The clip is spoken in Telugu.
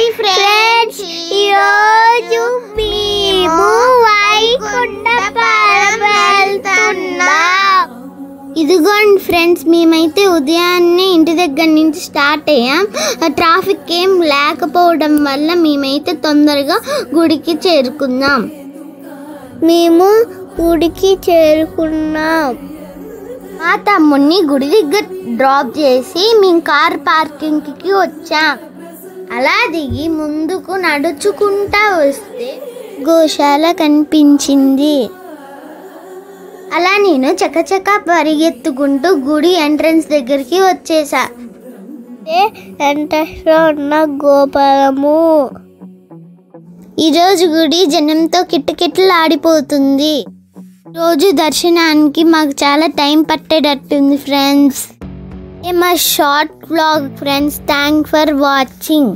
హాయ్ ఫ్రెండ్స్, ఈరోజు మేము వైకుంఠపురం వెళ్తున్నాం. ఇదిగోండి ఫ్రెండ్స్, మేమైతే ఉదయాన్నే ఇంటి దగ్గర నుంచి స్టార్ట్ అయ్యాం. ట్రాఫిక్ ఏం లేకపోవడం వల్ల మేమైతే తొందరగా గుడికి చేరుకున్నాం. మా తమ్ముడిని గుడి దగ్గర డ్రాప్ చేసి మేము కార్ పార్కింగ్కి వచ్చాం. అలా దిగి ముందుకు నడుచుకుంటా వస్తే గోశాల కనిపించింది. అలా నేను చకచక పరిగెత్తుకుంటూ గుడి ఎంట్రన్స్ దగ్గరికి వచ్చేసా. ఎంట్రన్స్లో ఉన్న గోపురము. ఈరోజు గుడి జనంతో కిటకిటలాడిపోతుంది. రోజు దర్శనానికి మాకు చాలా టైం పట్టేటట్టుంది ఫ్రెండ్స్. మా short vlog friends. Thanks for watching.